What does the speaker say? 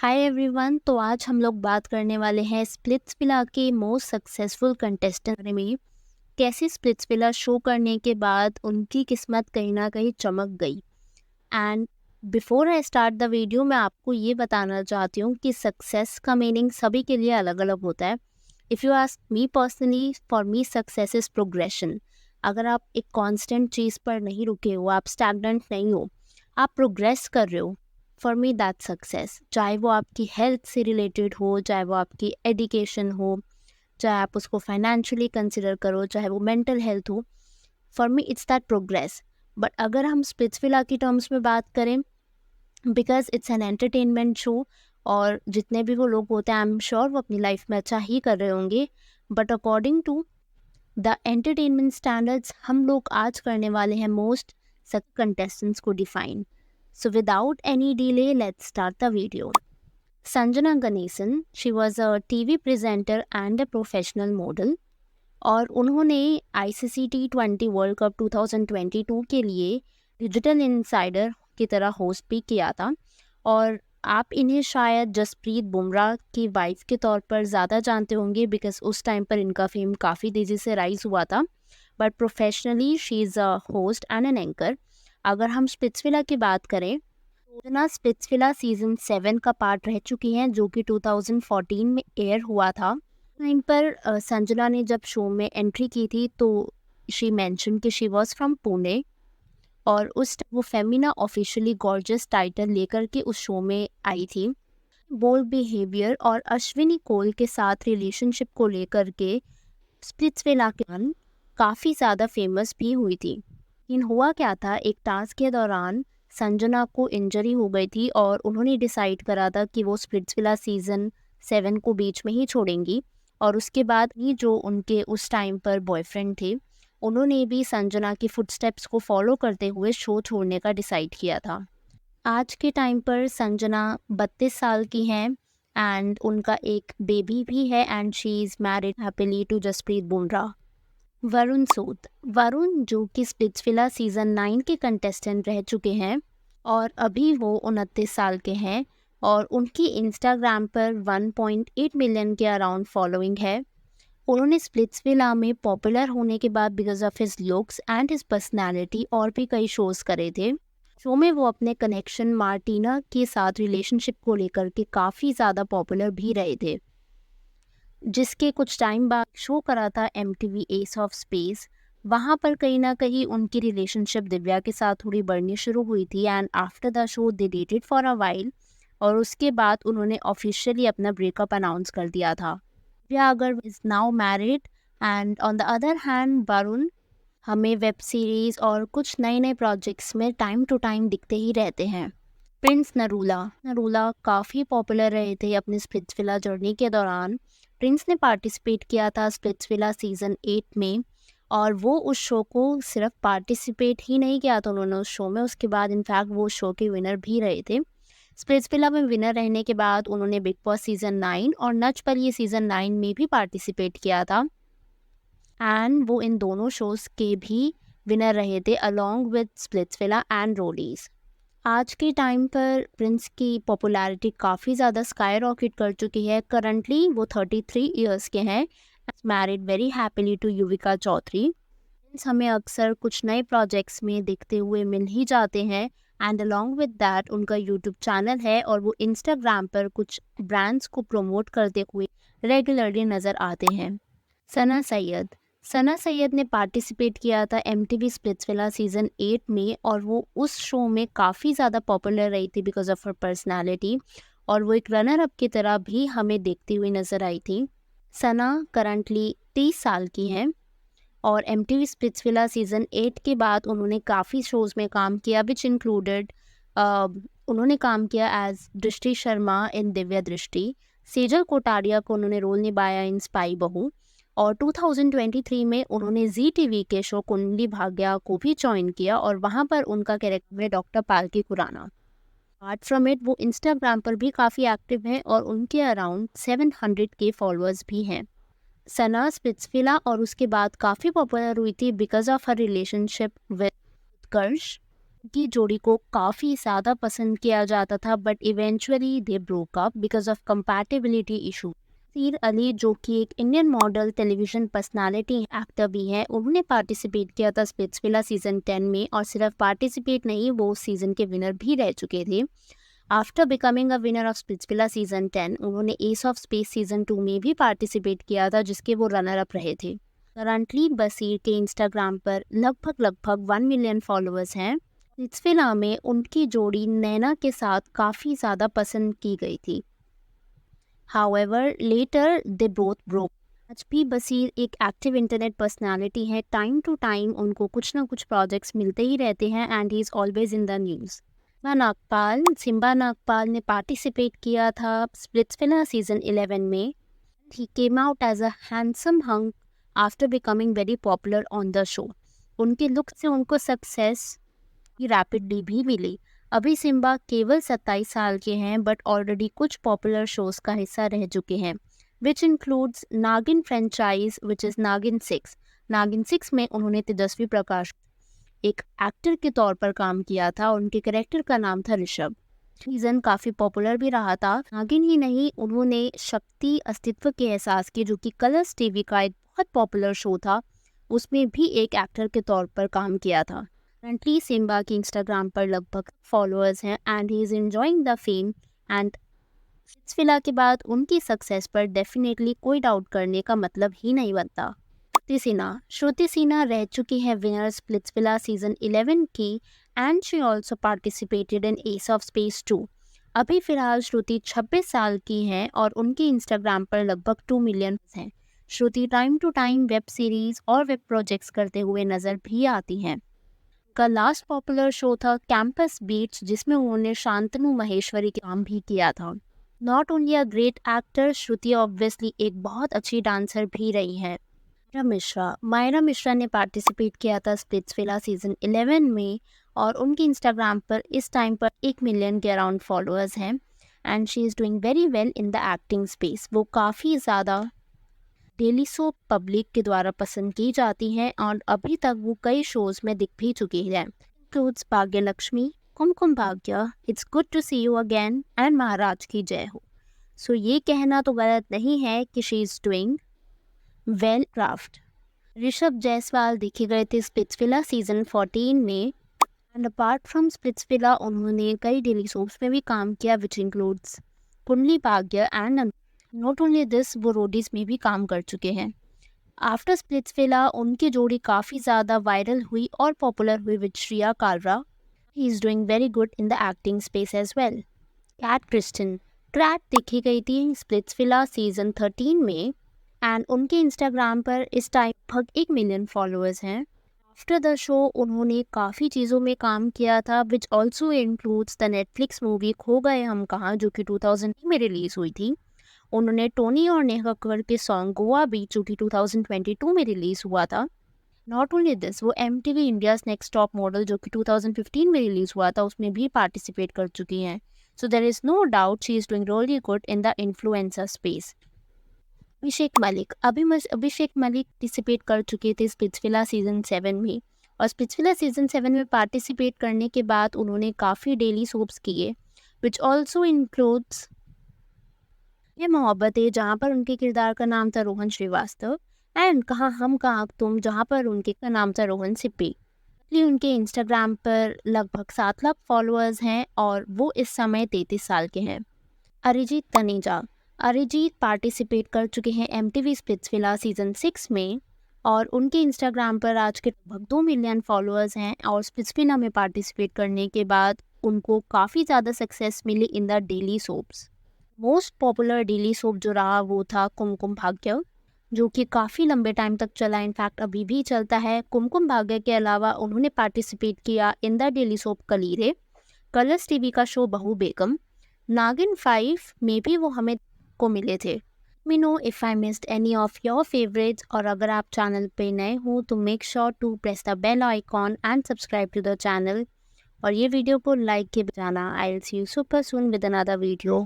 Hi everyone. तो आज हम लोग बात करने वाले हैं स्प्लिट्सविला के मोस्ट सक्सेसफुल कंटेस्टेंट में। कैसे स्प्लिट्सविला शो करने के बाद उनकी किस्मत कहीं ना कहीं चमक गई। And before I start the video, मैं आपको ये बताना चाहती हूँ कि सक्सेस का मीनिंग सभी के लिए अलग अलग होता है। If you ask me personally, for me success is progression. अगर आप एक कांस्टेंट चीज़ पर नहीं रुके हो, आप स्टैग्नेंट नहीं हो, आप प्रोग्रेस कर रहे हो, फॉर मी दैट सक्सेस। चाहे वो आपकी हेल्थ से रिलेटेड हो, चाहे वो आपकी एजुकेशन हो, चाहे आप उसको फाइनेंशियली कंसिडर करो, चाहे वो मेंटल हेल्थ हो, for me it's that progress. But अगर हम स्प्लिट्सविला की टर्म्स में बात करें, because it's an entertainment show, और जितने भी वो लोग होते हैं आई एम श्योर वो अपनी लाइफ में अच्छा ही कर रहे होंगे। But according to the entertainment standards, हम लोग आज करने वाले हैं मोस्ट कंटेस्टेंट्स को define. So without any delay, let's start the video. Sanjana Ganesan, she was a TV presenter and a professional model, और उन्होंने ICC T20 वर्ल्ड कप 2022 के लिए डिजिटल इनसाइडर की तरह होस्ट भी किया था। और आप इन्हें शायद जसप्रीत बुमराह की वाइफ के तौर पर ज़्यादा जानते होंगे, बिकॉज उस टाइम पर इनका फेम काफ़ी तेज़ी से राइज हुआ था। But professionally she is a host and an anchor. अगर हम स्प्लिट्सविला की बात करें, संजना स्प्लिट्सविला सीजन 7 का पार्ट रह चुकी हैं, जो कि 2014 में एयर हुआ था। टाइम पर संजना ने जब शो में एंट्री की थी तो शी मेंशन कि शी वाज फ्रॉम पुणे, और वो फेमिना ऑफिशियली गॉर्जियस टाइटल लेकर के उस शो में आई थी। बोल्ड बिहेवियर और अश्विनी कोल के साथ रिलेशनशिप को लेकर के स्प्लिट्सविला के दौरान काफ़ी ज़्यादा फेमस भी हुई थी। लेकिन हुआ क्या था, एक टास्क के दौरान संजना को इंजरी हो गई थी और उन्होंने डिसाइड करा था कि वो स्प्लिट्सविला सीजन 7 को बीच में ही छोड़ेंगी। और उसके बाद ही जो उनके उस टाइम पर बॉयफ्रेंड थे, उन्होंने भी संजना की फुटस्टेप्स को फॉलो करते हुए शो छोड़ने का डिसाइड किया था। आज के टाइम पर संजना 32 साल की हैं एंड उनका एक बेबी भी है, and she is married happily to Jasprit Bumrah. Varun Sood, Varun जो कि स्प्लिट्सविला सीजन 9 के कंटेस्टेंट रह चुके हैं और अभी वो 29 साल के हैं, और उनकी इंस्टाग्राम पर 1.8 मिलियन के अराउंड फॉलोइंग है। उन्होंने स्प्लिट्सविला में पॉपुलर होने के बाद because of his looks and his personality और भी कई शोज़ करे थे। शो में वो अपने कनेक्शन मार्टिना के साथ रिलेशनशिप को लेकर के काफ़ी ज़्यादा पॉपुलर भी रहे थे, जिसके कुछ टाइम बाद शो करा था MTV एस ऑफ स्पेस। वहाँ पर कहीं ना कहीं उनकी रिलेशनशिप दिव्या के साथ थोड़ी बढ़नी शुरू हुई थी, and after the show they dated for a while, और उसके बाद उन्होंने ऑफिशियली अपना ब्रेकअप अनाउंस कर दिया था। दिव्या अगर is now married, and on the other hand Varun हमें वेब सीरीज़ और कुछ नए नए प्रोजेक्ट्स में टाइम टू टाइम दिखते ही रहते हैं। प्रिंस नरूला, नरूला काफ़ी पॉपुलर रहे थे अपनी स्प्लिट्सविला जर्नी के दौरान। प्रिंस ने पार्टिसिपेट किया था स्प्लिट्सविला सीजन 8 में, और वो उस शो को सिर्फ पार्टिसिपेट ही नहीं किया था उन्होंने उस शो में, उसके बाद इनफैक्ट वो शो के विनर भी रहे थे। स्प्लिट्सविला में विनर रहने के बाद उन्होंने बिग बॉस सीजन 9 और नच पर ये सीजन 9 में भी पार्टिसिपेट किया था, एंड वो इन दोनों शोज़ के भी विनर रहे थे along with Splitsvilla and Roadies. आज के टाइम पर प्रिंस की पॉपुलैरिटी काफ़ी ज़्यादा स्काई रॉकेट कर चुकी है। करंटली वो 33 इयर्स के हैं, married very happily to Yuvika Chaudhary. Prince हमें अक्सर कुछ नए प्रोजेक्ट्स में दिखते हुए मिल ही जाते हैं, एंड अलॉन्ग विद दैट उनका यूट्यूब चैनल है और वो इंस्टाग्राम पर कुछ ब्रांड्स को प्रमोट करते हुए रेगुलरली नज़र आते हैं। सना सैयद, सना सैयद ने पार्टिसिपेट किया था MTV स्प्लिट्सविला सीजन 8 में, और वो उस शो में काफ़ी ज़्यादा पॉपुलर रही थी बिकॉज ऑफ हर पर्सनालिटी, और वो एक रनर अप की तरह भी हमें देखती हुई नज़र आई थी। सना करंटली 30 साल की हैं, और MTV स्प्लिट्सविला सीजन 8 के बाद उन्होंने काफ़ी शोज़ में काम किया, विच इंक्लूडेड उन्होंने काम किया एज दृष्टि शर्मा इन दिव्या दृष्टि। सेजल कोटारिया को उन्होंने रोल निभाया इन स्पाई बहू, और 2023 में उन्होंने ZTV के शो कुंडली भाग्या को भी ज्वाइन किया, और वहाँ पर उनका कैरेक्टर है डॉक्टर पालकी खुराना। अपार्ट फ्रॉम इट वो इंस्टाग्राम पर भी काफ़ी एक्टिव हैं और उनके अराउंड 700K फॉलोअर्स भी हैं। सना स्प्लिट्सविला और उसके बाद काफ़ी पॉपुलर हुई थी because of her relationship with Utkarsh. की जोड़ी को काफ़ी ज़्यादा पसंद किया जाता था, but eventually they broke up because of compatibility issue. सीर अली, जो कि एक Indian model, television personality, actor भी हैं, उन्होंने पार्टिसिपेट किया था स्प्लिट्सविला सीजन 10 में, और सिर्फ पार्टिसिपेट नहीं, वो उस सीजन के विनर भी रह चुके थे। After becoming a winner of Splitsvilla season 10, उन्होंने एस ऑफ स्पेस सीजन 2 में भी पार्टिसिपेट किया था, जिसके वो रनर अप रहे थे। करंटली बसीर के इंस्टाग्राम पर लगभग 1 मिलियन फॉलोअर्स हैं। स्प्लिट्सविला में उनकी जोड़ी नैना के साथ काफ़ी ज़्यादा पसंद की गई थी। However later they both broke. आज भी बसीर एक एक्टिव इंटरनेट पर्सनालिटी है। टाइम टू टाइम उनको कुछ ना कुछ प्रोजेक्ट्स मिलते ही रहते हैं and he is always in the news. Simba Nagpal ने पार्टिसिपेट किया था स्प्लिट्सविला सीजन 11 में। He came out as a handsome hunk after becoming very popular on the show. उनके लुक से उनको सक्सेस रैपिडली भी मिली। अभी सिम्बा केवल 27 साल के हैं, बट ऑलरेडी कुछ पॉपुलर शोज का हिस्सा रह चुके हैं, विच इंक्लूड्स नागिन फ्रेंचाइज, विच इज़ नागिन 6। नागिन 6 में उन्होंने तेजस्वी प्रकाश एक एक्टर के तौर पर काम किया था। उनके कैरेक्टर का नाम था ऋषभ। सीजन काफ़ी पॉपुलर भी रहा था। नागिन ही नहीं, उन्होंने शक्ति अस्तित्व के एहसास की, जो कि कलर्स टीवी का एक बहुत पॉपुलर शो था, उसमें भी एक एक्टर के तौर पर काम किया था। करंटली सिम्बा के इंस्टाग्राम पर लगभग फॉलोअर्स हैं and he is enjoying the fame and Splitsvilla के बाद उनकी सक्सेस पर डेफिनेटली कोई डाउट करने का मतलब ही नहीं बनता। श्रुति सिन्हा रह चुकी है विनर स्प्लिट्सविला सीजन 11 की and she also participated in S of space 2। अभी फिलहाल श्रुति 26 साल की हैं और उनके इंस्टाग्राम पर लगभग 2 मिलियन हैं। Shruti time to time web series और वेब प्रोजेक्ट्स करते हुए नजर भी आती हैं। का लास्ट पॉपुलर शो था कैंपस बीट्स, जिसमें उन्होंने शांतनु महेश्वरी के काम भी किया था। Not only a great actor, Shruti obviously एक बहुत अच्छी डांसर भी रही है। मायरा मिश्रा ने पार्टिसिपेट किया था स्प्लिट्सविला सीजन 11 में और उनके इंस्टाग्राम पर इस टाइम पर 1 मिलियन के अराउंड फॉलोअर्स हैं and she is doing very well in the acting space. वो काफ़ी ज़्यादा डेली सोप पब्लिक के द्वारा पसंद की जाती हैं और अभी तक वो कई शोज में दिख भी चुकी है। इंक्लूड्स भाग्य Lakshmi, Kumkum Bhagya, it's good to see you again and महाराज की जय हो। सो ये कहना तो गलत नहीं है कि she is doing well craft. Rishabh Jaiswal देखे गए थे स्प्लिट्सविला सीजन 14 में एंड अपार्ट फ्रॉम स्प्लिट्सविला उन्होंने कई डेली सोप्स में भी काम किया, which includes Kundali Bhagya and not only this, वो रोडीज में भी काम कर चुके हैं। आफ्टर स्प्लिट्सविला उनकी जोड़ी काफ़ी ज़्यादा वायरल हुई और पॉपुलर हुई with Shriya Kalra. He is doing very good in the acting space as well. Kat Kristian देखी गई थी स्प्लिट्सविला सीजन 13 में एंड उनके इंस्टाग्राम पर इस टाइम लगभग 1 मिलियन फॉलोअर्स हैं। आफ्टर द शो उन्होंने काफ़ी चीज़ों में काम किया था, which also includes the Netflix movie खो गए हम कहाँ, जो कि 2000 में रिलीज़ हुई थी। उन्होंने टोनी और नेहा कक्कड़ के सॉन्ग गोवा बीच, जो कि 2022 में रिलीज़ हुआ था। नॉट ओनली दिस, वो MTV India's next top model, जो कि 2015 में रिलीज़ हुआ था, उसमें भी पार्टिसिपेट कर चुकी हैं। So there is no doubt she is doing really good in the influencer space. Abhishek Malik participate कर चुके थे स्प्लिट्सविला सीजन 7 में और स्प्लिट्सविला सीजन 7 में पार्टिसिपेट करने के बाद उन्होंने काफ़ी डेली सोप्स किए, विच ऑल्सो इंक्लूड्स ये मोहब्बत है, जहाँ पर उनके किरदार का नाम था रोहन श्रीवास्तव, एंड कहाँ हम कहाँ तुम, जहाँ पर उनके का नाम था रोहन सिप्पी। उनके इंस्टाग्राम पर लगभग 7 लाख फॉलोअर्स हैं और वो इस समय 33 साल के हैं। अरिजीत पार्टिसिपेट कर चुके हैं MTV स्प्लिट्सविला सीजन 6 में और उनके इंस्टाग्राम पर आज के लगभग 2 मिलियन फॉलोअर्स हैं और स्प्लिट्सविला में पार्टिसिपेट करने के बाद उनको काफ़ी ज़्यादा सक्सेस मिली in the daily soaps. Most popular daily soap जो रहा वो था कुमकुम भाग्य, जो कि काफ़ी लंबे टाइम तक चला, इनफैक्ट अभी भी चलता है। कुमकुम भाग्य के अलावा उन्होंने पार्टिसिपेट किया in the daily soap Kaleerein, Colors TV का शो बहू बेगम, नागिन 5 में भी वो हमें को मिले थे। Me know if I missed any of your favourites, और अगर आप चैनल पे नए हो तो make sure to press the bell icon and subscribe to the channel और ये वीडियो को लाइक के बजाना। I will see you super soon with another video.